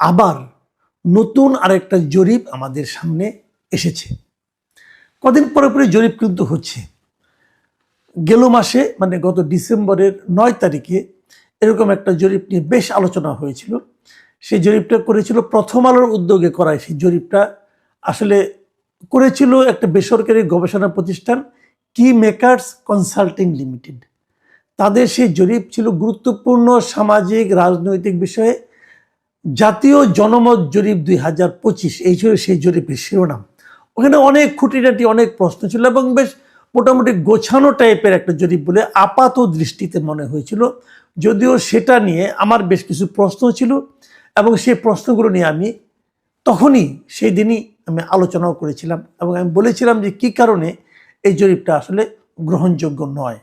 আবার নতুন আরেকটা জরিপ আমাদের সামনে এসেছে। কদিন পরে পরে জরিপ কিন্তু হচ্ছে। গেল মাসে মানে গত ডিসেম্বরের 9 তারিখে এরকম একটা জরিপ নিয়ে বেশ আলোচনা হয়েছিল। সেই জরিপটা করেছিল প্রথম আলোর উদ্যোগে করা। সেই জরিপটা আসলে করেছিল একটা বেসরকারি গবেষণা প্রতিষ্ঠান কি মেকার্স কনসাল্টিং লিমিটেড। তাদের সেই জরিপ ছিল গুরুত্বপূর্ণ সামাজিক রাজনৈতিক বিষয়ে জাতীয় জনমত জরিপ 2025, এই ছিল সেই জরিপের শিরোনাম। ওখানে অনেক খুঁটিনাটি অনেক প্রশ্ন ছিল এবং বেশ মোটামুটি গোছানো টাইপের একটা জরিপ বলে আপাত দৃষ্টিতে মনে হয়েছিল। যদিও সেটা নিয়ে আমার বেশ কিছু প্রশ্ন ছিল এবং সেই প্রশ্নগুলো নিয়ে আমি তখনই সেই দিনই আমি আলোচনাও করেছিলাম এবং আমি বলেছিলাম যে কী কারণে এই জরিপটা আসলে গ্রহণযোগ্য নয়।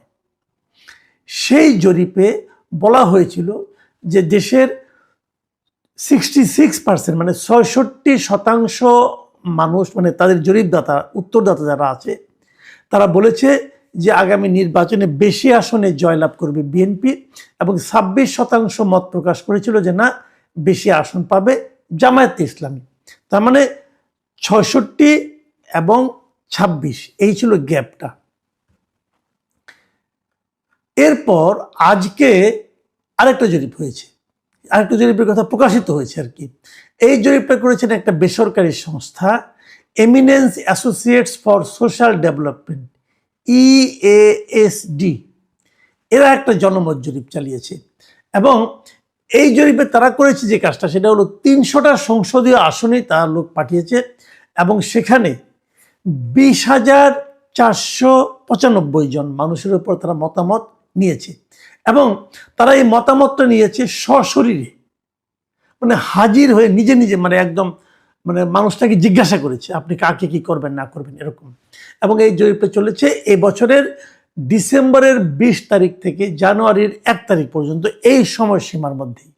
সেই জরিপে বলা হয়েছিল যে দেশের 66% মানে 66% মানুষ, মানে তাদের জরিপদাতা উত্তরদাতা যারা আছে তারা বলেছে যে আগামী নির্বাচনে বেশি আসনে জয়লাভ করবে বিএনপি এবং 26% মত প্রকাশ করেছিল যে না, বেশি আসন পাবে জামায়াতে ইসলামী। তার মানে 66 এবং 26 এই ছিল গ্যাপটা। এরপর আজকে আরেকটা জরিপ হয়েছে, আরেকটা জরিপের কথা প্রকাশিত হয়েছে আর কি। এই জরিপটা করেছেন একটা বেসরকারি সংস্থা eminence associates for social development, EASD। এরা একটা জনমত জরিপ চালিয়েছে এবং এই জরিপে তারা করেছে যে কাজটা সেটা হলো 300টা সংসদীয় আসনে তারা লোক পাঠিয়েছে এবং সেখানে 20,495 জন মানুষের উপর তারা মতামত নিয়েছে এবং তারা এই মতামতটা নিয়েছে সশরীরে, মানে হাজির হয়ে নিজে নিজে, মানে একদম মানে মানুষটাকে জিজ্ঞাসা করেছে আপনি কাকে কি করবেন না করবেন এরকম। এবং এই জরিপটা চলেছে এই বছরের ডিসেম্বরের 20 তারিখ থেকে জানুয়ারির 1 তারিখ পর্যন্ত, এই সময়সীমার মধ্যেই।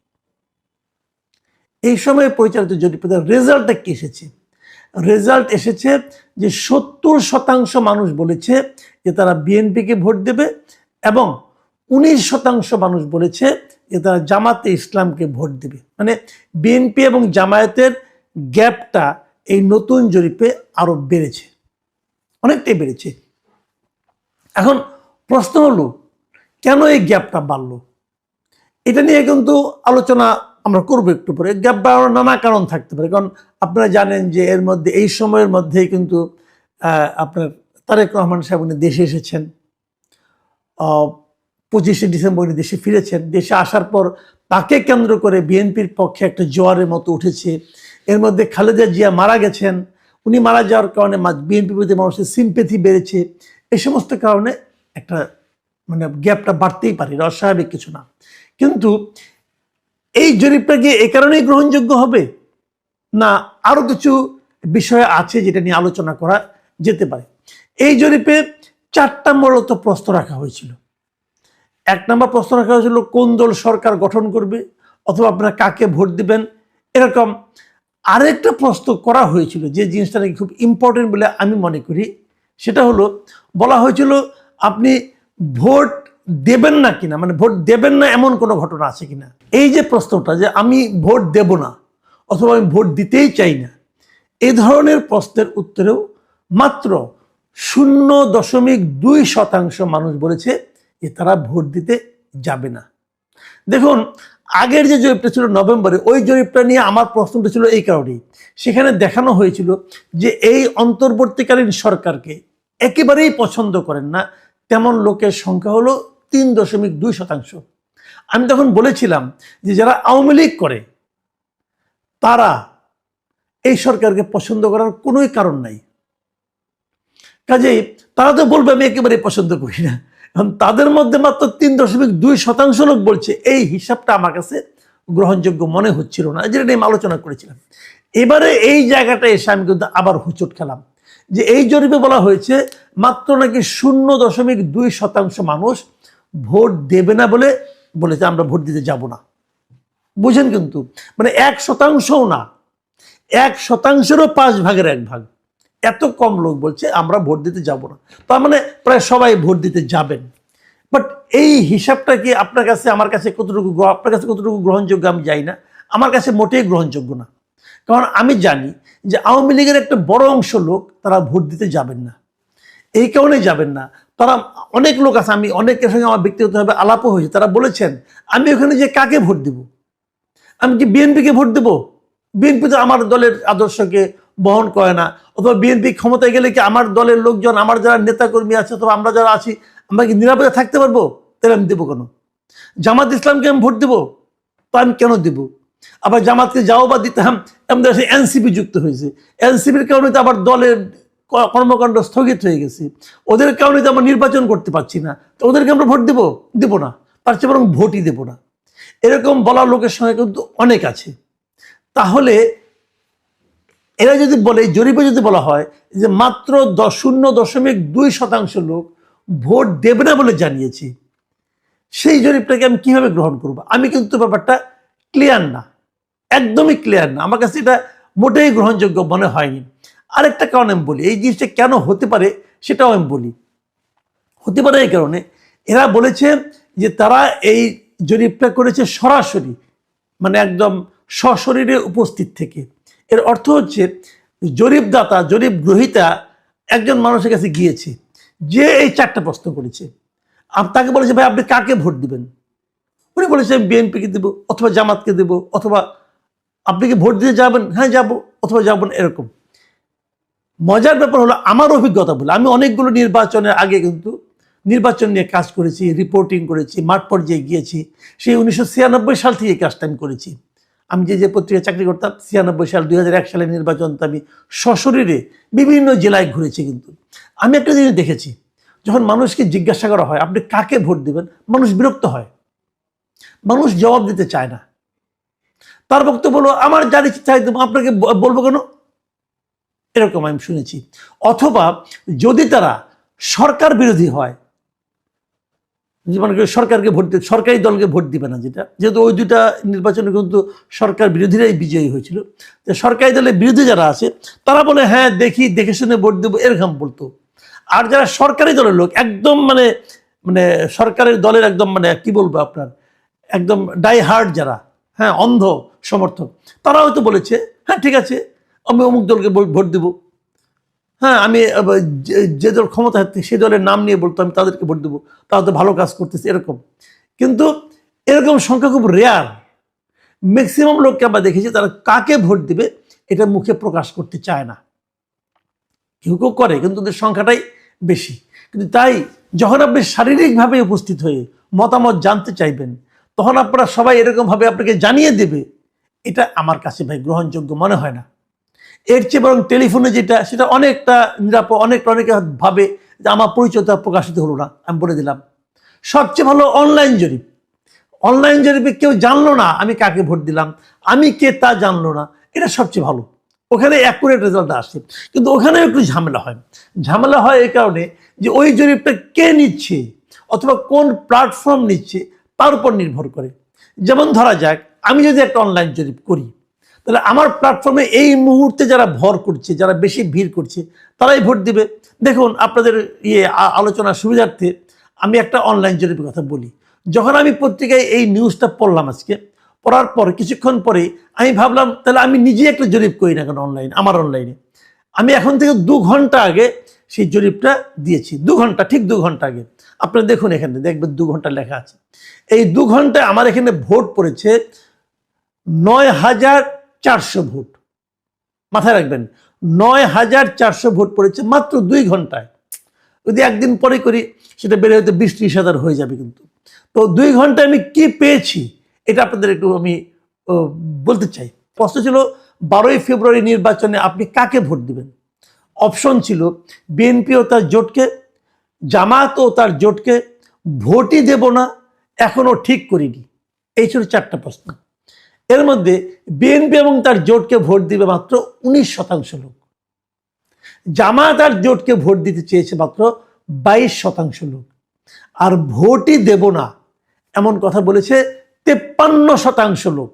এই সময়ে পরিচালিত জরিপের রেজাল্টটা কি এসেছে? রেজাল্ট এসেছে যে 70% মানুষ বলেছে যে তারা বিএনপিকে ভোট দেবে এবং 19% মানুষ বলেছে যে তারা জামাতে ইসলামকে ভোট দেবে। মানে বিএনপি এবং জামায়াতের গ্যাপটা এই নতুন জরিপে আরো বেড়েছে, অনেকটাই বেড়েছে। এখন প্রশ্ন হলো কেন এই গ্যাপটা বাড়লো? এটা নিয়ে কিন্তু আলোচনা আমরা করবো একটু পরে। গ্যাপ বাড়ানোর নানা কারণ থাকতে পারে, কারণ আপনারা জানেন যে এর মধ্যে এই সময়ের মধ্যেই কিন্তু আপনার তারেক রহমান সাহেব উনি দেশে এসেছেন, 25শে ডিসেম্বর উনি দেশে ফিরেছেন। দেশে আসার পর তাকে কেন্দ্র করে বিএনপির পক্ষে একটা জোয়ারের মতো উঠেছে। এর মধ্যে খালেদা জিয়া মারা গেছেন, উনি মারা যাওয়ার কারণে বিএনপির প্রতি মানুষের সিম্পেথি বেড়েছে। এই সমস্ত কারণে একটা মানে গ্যাপটা বাড়তেই পারে, অস্বাভাবিক কিছু না। কিন্তু এই জরিপটা গিয়ে এ কারণেই গ্রহণযোগ্য হবে না আরো কিছু বিষয় আছে যেটা নিয়ে আলোচনা করা যেতে পারে? এই জরিপে 4টা মূলত প্রশ্ন রাখা হয়েছিল। 1 নম্বর প্রশ্ন রাখা হয়েছিল কোন দল সরকার গঠন করবে অথবা আপনারা কাকে ভোট দিবেন, এরকম। আরেকটা প্রশ্ন করা হয়েছিল যে জিনিসটা নাকি খুব ইম্পর্টেন্ট বলে আমি মনে করি, সেটা হলো বলা হয়েছিল আপনি ভোট দেবেন না কিনা, মানে ভোট দেবেন না এমন কোনো ঘটনা আছে কিনা। এই যে প্রশ্নটা যে আমি ভোট দেব না অথবা আমি ভোট দিতেই চাই না, এই ধরনের প্রশ্নের উত্তরেও মাত্র 0.2% মানুষ বলেছে যে তারা ভোট দিতে যাবে না। দেখুন, আগের যে জরিপটা ছিল নভেম্বরে, ওই জরিপটা নিয়ে আমার প্রশ্নটা ছিল এই কারণেই, সেখানে দেখানো হয়েছিল যে এই অন্তর্বর্তীকালীন সরকারকে একেবারেই পছন্দ করেন না তেমন লোকের সংখ্যা হলো 3.2%। আমি তখন বলেছিলাম যে যারা আওয়ামী লীগ করে তারা এই সরকারকে পছন্দ করার কোনোই কারণ নাই, কাজেই তারা তো বলবে আমি একেবারেই পছন্দ করি না। এখন তাদের মধ্যে মাত্র 3.2% লোক বলছে, এই হিসাবটা আমার কাছে গ্রহণযোগ্য মনে হচ্ছিল না, যেটা নিয়ে আলোচনা করেছিলাম। এবারে এই জায়গাটা এসে আমি কিন্তু আবার হুচট খেলাম যে এই জরিপে বলা হয়েছে মাত্র নাকি 0.2% মানুষ ভোট দেবে না বলে বলেছে আমরা ভোট দিতে যাব না। বুঝেন, কিন্তু মানে 1%ও না, 1%-এরও 1/5 এত কম লোক বলছে আমরা ভোট দিতে যাব না। তার মানে প্রায় সবাই ভোট দিতে যাবেন। বাট এই হিসাবটা কি আপনার কাছে আমার কাছে কতটুকু, আপনার কাছে কতটুকু গ্রহণযোগ্য আমি জানি না। আমার কাছে মোটেই গ্রহণযোগ্য না। কারণ আমি জানি যে আওয়ামী লীগের একটা বড় অংশ লোক তারা ভোট দিতে যাবেন না। এই কারণে যাবেন না, তারা অনেক লোক আছে, আমি অনেকের সঙ্গে আমার ব্যক্তিগতভাবে আলাপও হয়েছে, তারা বলেছেন আমি ওখানে যে কাকে ভোট দিব, আমি কি বিএনপিকে ভোট দেব? বিএনপি তো আমার দলের আদর্শকে বহন করে না, অথবা বিএনপি ক্ষমতায় গেলে কি আমার দলের লোকজন, আমার যারা নেতাকর্মী আছে অথবা আমরা যারা আছি, আমরা কি নিরাপদে থাকতে পারবো? তাহলে আমি দেবো কেন? জামাত ইসলামকে আমি ভোট দেবো, তো আমি কেন দেব? আবার জামাতকে যাও বা দিতাম, এমন এনসিপি যুক্ত হয়েছে, এনসিপির কারণে তো আবার দলের কর্মকাণ্ড স্থগিত হয়ে গেছে, ওদের কারণে তো আমরা নির্বাচন করতে পারছি না, তো ওদেরকে আমরা ভোট দেবো না, তার চেয়ে বরং ভোটই দেবো না। এরকম বলার লোকের সঙ্গে কিন্তু অনেক আছে। তাহলে এরা যদি বলে, জরিপে যদি বলা হয় যে মাত্র 0.2% লোক ভোট দেবে না বলে জানিয়েছে, সেই জরিপটাকে আমি কিভাবে গ্রহণ করব? আমি কিন্তু ব্যাপারটা ক্লিয়ার না, একদমই ক্লিয়ার না, আমার কাছে এটা মোটেই গ্রহণযোগ্য মনে হয়নি। আরেকটা কারণ আমি বলি, এই জিনিসটা কেন হতে পারে সেটাও আমি বলি। হতে পারে এই কারণে, এরা বলেছে যে তারা এই জরিপটা করেছে সরাসরি, মানে একদম সশরীরে উপস্থিত থেকে। এর অর্থ হচ্ছে জরিপদাতা, জরিপ গ্রহীতা একজন মানুষের কাছে গিয়েছে, যে এই 4টা প্রশ্ন করেছে, তাকে বলেছে ভাই আপনি কাকে ভোট দিবেন? উনি বলেছে আমি বিএনপিকে দেবো, অথবা জামাতকে দেবো, অথবা আপনি কি ভোট দিতে যাবেন? হ্যাঁ যাবো, অথবা যাবো না, এরকম। মজার ব্যাপার হলো, আমার অভিজ্ঞতা বলে, আমি অনেকগুলো নির্বাচনের আগে কিন্তু নির্বাচন নিয়ে কাজ করেছি, রিপোর্টিং করেছি, মাঠ পর্যায়ে গিয়েছি। সেই 1996 সাল থেকে এই কাজটা আমি করেছি। আমি যে পত্রিকায় চাকরি করতাম, 96 সাল, 2001 সালের নির্বাচন তো আমি সশরীরে বিভিন্ন জেলায় ঘুরেছি। কিন্তু আমি একটা জিনিস দেখেছি, যখন মানুষকে জিজ্ঞাসা করা হয় আপনি কাকে ভোট দিবেন, মানুষ বিরক্ত হয়, মানুষ জবাব দিতে চায় না। তার বক্তব্য হলো আমার যার ইচ্ছা চাই দেবো, আপনাকে বলবো কেন? এরকম আমি শুনেছি। অথবা যদি তারা সরকার বিরোধী হয়, মানে সরকারকে ভোট দিবে, সরকারি দলকে ভোট দিবে না, যেহেতু ওই দুটা নির্বাচনে কিন্তু সরকার বিরোধীরাই বিজয়ী হয়েছিল, সরকারি দলের বিরোধী যারা আছে তারা বলে হ্যাঁ দেখে শুনে ভোট দেবো, এরকম বলতো। আর যারা সরকারি দলের লোক, একদম মানে মানে সরকারের দলের একদম মানে কি বলবো আপনার, একদম ডাই হার্ড যারা, হ্যাঁ অন্ধ সমর্থক, তারা হয়তো বলেছে হ্যাঁ ঠিক আছে আমি অমুক দলকে ভোট দেবো। হ্যাঁ আমি যে দল ক্ষমতা থাকতে সেই দলের নাম নিয়ে বলতো আমি তাদেরকে ভোট দেবো, তারা তো ভালো কাজ করতেছে, এরকম। কিন্তু এরকম সংখ্যা খুব রেয়ার। ম্যাক্সিমাম লোককে আমরা দেখেছি তারা কাকে ভোট দিবে এটা মুখে প্রকাশ করতে চায় না। কেউ কেউ করে, কিন্তু ওদের সংখ্যাটাই বেশি। কিন্তু তাই যখন আপনি শারীরিকভাবে উপস্থিত হয়ে মতামত জানতে চাইবেন, তখন আপনারা সবাই এরকমভাবে আপনাকে জানিয়ে দেবে, এটা আমার কাছে ভাই গ্রহণযোগ্য মনে হয় না। এর চেয়ে বরং টেলিফোনে যেটা, সেটা অনেকটা নিরাপদ। অনেকে ভাবে যে আমার পরিচয়টা প্রকাশিত হলো না, আমি বলে দিলাম। সবচেয়ে ভালো অনলাইন জরিপ। অনলাইন জরিপে কেউ জানলো না আমি কাকে ভোট দিলাম, আমি কে তা জানলো না, এটা সবচেয়ে ভালো। ওখানে অ্যাকুরেট রেজাল্ট আসে। কিন্তু ওখানে একটু ঝামেলা হয় এই কারণে যে ওই জরিপটা কে নিচ্ছে অথবা কোন প্ল্যাটফর্ম নিচ্ছে তার উপর নির্ভর করে। যেমন ধরা যাক আমি যদি একটা অনলাইন জরিপ করি, তাহলে আমার প্ল্যাটফর্মে এই মুহূর্তে যারা ভর করছে, যারা বেশি ভিড় করছে, তারাই ভোট দিবে। দেখুন আপনাদের আলোচনার সুবিধার্থে আমি একটা অনলাইন জরিপের কথা বলি। যখন আমি পত্রিকায় এই নিউজটা পড়লাম আজকে, পড়ার পর কিছুক্ষণ পরে আমি ভাবলাম তাহলে আমি নিজে একটা জরিপ করি না কেন আমার অনলাইনে। আমি এখন থেকে 2 ঘন্টা আগে সেই জরিপটা দিয়েছি, 2 ঘন্টা, ঠিক 2 ঘন্টা আগে। আপনারা দেখুন এখানে দেখবেন 2 ঘন্টা লেখা আছে। এই 2 ঘন্টায় আমার এখানে ভোট পড়েছে 9,400 ভোট। মাথায় রাখবেন, 9,400 ভোট পড়েছে মাত্র 2 ঘন্টায়। যদি একদিন পরে করি সেটা বেড়ে হয়তো 20-30 হাজার হয়ে যাবে। কিন্তু তো 2 ঘন্টায় আমি কি পেয়েছি এটা আপনাদের একটু আমি বলতে চাই। প্রশ্ন ছিল 12ই ফেব্রুয়ারি নির্বাচনে আপনি কাকে ভোট দিবেন। অপশন ছিল বিএনপি ও তার জোটকে, জামাত ও তার জোটকে, ভোটই দেব না, এখনো ঠিক করিনি। এই ছিল 4টা প্রশ্ন। এর মধ্যে বিএনপি এবং তার জোটকে ভোট দিবে মাত্র 19% লোক, জামাত আর জোটকে ভোট দিতে চেয়েছে মাত্র 22% লোক, আর ভোটই দেব না এমন কথা বলেছে 53% লোক,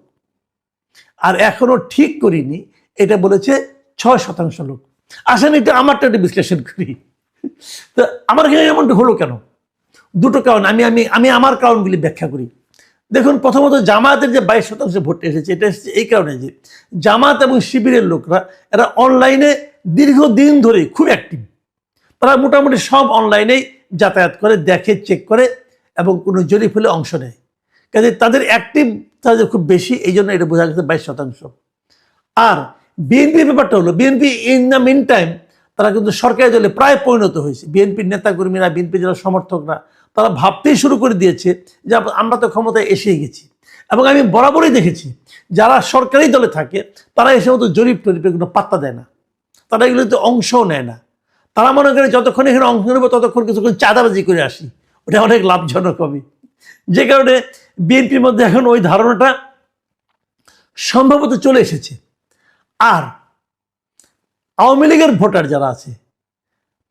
আর এখনো ঠিক করিনি এটা বলেছে 6% লোক। আসেন এটা আমারটা একটু বিশ্লেষণ করি। তো আমার এখানে এমনটা হলো কেন? দুটো কারণ, আমি আমার কারণগুলি ব্যাখ্যা করি। দেখুন, প্রথমত জামায়াতের যে 22% ভোট এসেছে, এটা এসেছে এই কারণে যে জামাত এবং শিবিরের লোকরা এরা অনলাইনে দীর্ঘদিন ধরে খুব অ্যাক্টিভ। তারা মোটামুটি সব অনলাইনেই যাতায়াত করে, দেখে, চেক করে এবং কোনো জরিপ হলে অংশ নেয়। কাজে তাদের অ্যাক্টিভ তাদের খুব বেশি, এই জন্য এটা বোঝা গেছে 22%। আর বিএনপির ব্যাপারটা হলো, BNP in the meantime তারা কিন্তু সরকারি দলে প্রায় পরিণত হয়েছে। বিএনপির নেতাকর্মীরা, বিএনপির যারা সমর্থকরা, তারা ভাবতেই শুরু করে দিয়েছে যে আমরা তো ক্ষমতায় এসেই গেছি। এবং আমি বরাবরই দেখেছি যারা সরকারি দলে থাকে তারা এসে মতো জরিপ টরিপের কোনো পাত্তা দেয় না, তারা এগুলোতে অংশও নেয় না। তারা মনে করে যতক্ষণ এখানে অংশ নেব ততক্ষণ কিছুক্ষণ চাঁদাবাজি করে আসি, ওটা অনেক লাভজনক হবে। যে কারণে বিএনপির মধ্যে এখন ওই ধারণাটা সম্ভবত চলে এসেছে। আর আওয়ামী লীগের ভোটার যারা আছে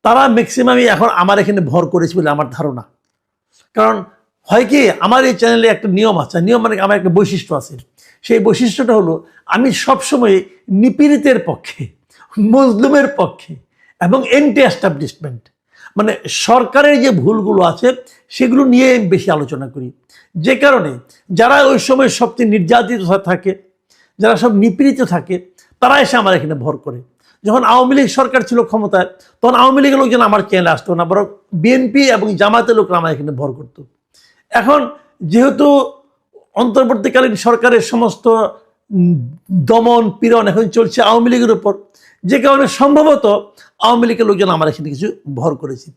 তারা ম্যাক্সিমামই এখন আমার এখানে ভর করেছে বলে আমার ধারণা। কারণ হয় কি, আমার এই চ্যানেলে একটা নিয়ম আছে, নিয়ম মানে আমার একটা বৈশিষ্ট্য আছে। সেই বৈশিষ্ট্যটা হলো আমি সবসময় নিপীড়িতের পক্ষে, মজলুমের পক্ষে এবং এন্টি এস্টাবলিশমেন্ট, মানে সরকারের যে ভুলগুলো আছে সেগুলো নিয়ে বেশি আলোচনা করি। যে কারণে যারা ওই সময় সবচেয়ে নির্যাতিত থাকে, যারা সব নিপীড়িত থাকে, তারা এসে আমার এখানে ভর করে। যখন আওয়ামী লীগ সরকার ছিল ক্ষমতায়, তখন আওয়ামী লীগের লোকজন আমার চ্যানেলে আসতো না, বরং বিএনপি এবং জামায়াতের লোকরা আমার এখানে ভর করতো। এখন যেহেতু অন্তর্বর্তীকালীন সরকারের সমস্ত দমন পীড়ন এখন চলছে আওয়ামী লীগের উপর, যে কারণে সম্ভবত আওয়ামী লীগের লোকজন আমার এখানে কিছু ভর করেছে।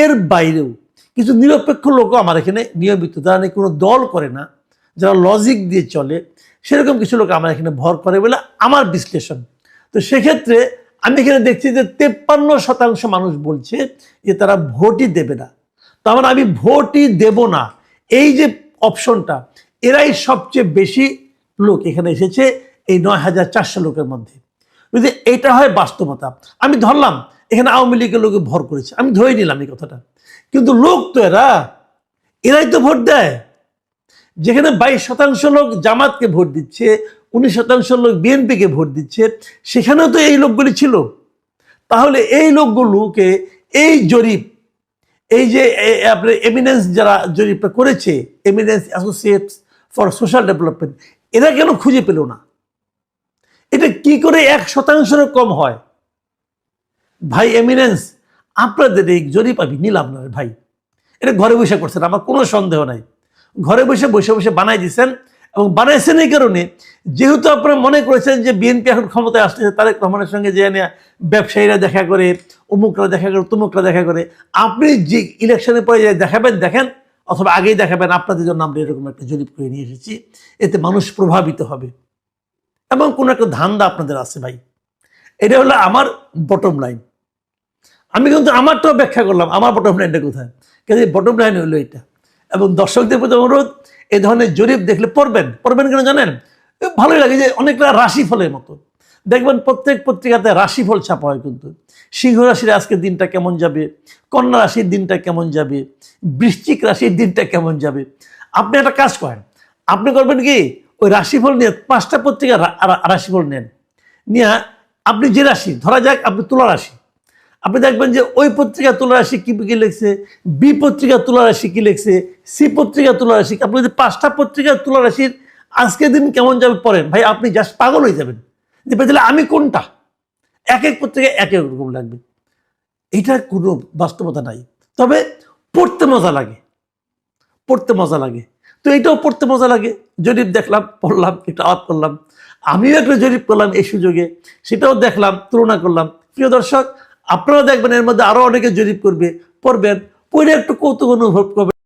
এর বাইরেও কিছু নিরপেক্ষ লোকও আমার এখানে নিয়মিত, যারা নাকি কোনো দল করে না, যারা লজিক দিয়ে চলে, সেরকম কিছু লোক আমার এখানে ভর করে বলে আমার বিশ্লেষণ। তো সেক্ষেত্রে আমি এখানে দেখছি যে 53% মানুষ বলছে যে তারা ভোটই দেবে না। তার মানে আমি ভোটই দেব না, এই যে অপশনটা, এরাই সবচেয়ে বেশি লোক এখানে এসেছে এই 9400 লোকের মধ্যে। যদি এটা হয় বাস্তবতা, আমি ধরলাম এখানে আওয়ামী লীগের লোকে ভর করেছে, আমি ধরে নিলাম এই কথাটা, কিন্তু লোক তো এরাই তো ভোট দেয়। যেখানে 22% লোক জামাতকে ভোট দিচ্ছে, 19% লোক বিএনপিকে ভোট দিচ্ছে, সেখানেও তো এই লোকগুলি ছিল। তাহলে এই লোকগুলোকে এই জরিপ, এই যে আপনার এমিনেন্স যারা জরিপটা করেছে, eminence associates for social development, এরা কেন খুঁজে পেল না? এটা কি করে 1% কম হয়? ভাই এমিনেন্স, আপনাদের এই জরিপ আমি নিলাম না ভাই, এটা ঘরে বসে করছেন, আমার কোনো সন্দেহ নাই। ঘরে বসে বসে বসে বানাই দিচ্ছেন, এবং বানাইছেন এই কারণে যেহেতু আপনারা মনে করেছেন যে বিএনপি এখন ক্ষমতায় আসতেছে, তারেক রহমানের সঙ্গে যে ব্যবসায়ীরা দেখা করে, অমুকরা দেখা করে, তমুকরা দেখা করে, আপনি যে ইলেকশনের পরে দেখাবেন দেখেন, অথবা আগেই দেখাবেন আপনাদের জন্য আমরা এরকম একটা জরিপ করে নিয়ে এসেছি, এতে মানুষ প্রভাবিত হবে এবং কোনো একটা ধান্দা আপনাদের আছে ভাই। এটা হলো আমার বটম লাইন। আমি কিন্তু আমারটাও ব্যাখ্যা করলাম, আমার বটম লাইনটা কোথায়, কিন্তু বটম লাইন হলো এটা। এবং দর্শকদের প্রতি অনুরোধ, এই ধরনের জরিপ দেখলে পড়বেন কেন জানেন? ভালোই লাগে যে অনেকটা রাশিফলের মতো দেখবেন, প্রত্যেক পত্রিকাতে রাশিফল ছাপা হয়, কিন্তু সিংহ রাশির আজকের দিনটা কেমন যাবে, কন্যা রাশির দিনটা কেমন যাবে, বৃশ্চিক রাশির দিনটা কেমন যাবে। আপনি একটা কাজ করেন, আপনি করবেন কি, ওই রাশিফল নিয়ে 5টা পত্রিকা রাশিফল নেন, নিয়ে আপনি যে রাশি, ধরা যাক আপনি তুলা রাশি, আপনি দেখবেন যে ওই পত্রিকা তুলা রাশি কি লিখছে, বি পত্রিকা তুলা রাশি কি লিখছে, সি পত্রিকা তুলা রাশি। আপনি যদি 5টা পত্রিকা তুলা রাশির আজকের দিন কেমন যাবে পড়েন, ভাই আপনি জাস্ট পাগল হয়ে যাবেন যে তাহলে আমি কোনটা, এক এক পত্রিকা এক এক রকম লাগবে। এইটার কোনো বাস্তবতা নাই, তবে পড়তে মজা লাগে, পড়তে মজা লাগে। তো এইটাও পড়তে মজা লাগে, জরিপ দেখলাম, পড়লাম, একটু আওয়াজ করলাম, আমিও একটা জরিপ করলাম এই সুযোগে, সেটাও দেখলাম, তুলনা করলাম। প্রিয় দর্শক, আপনারা দেখবেন এর মধ্যে আরো অনেকে জরিপ করবে, পড়বেন, পড়ে একটু কৌতুক অনুভব করবেন।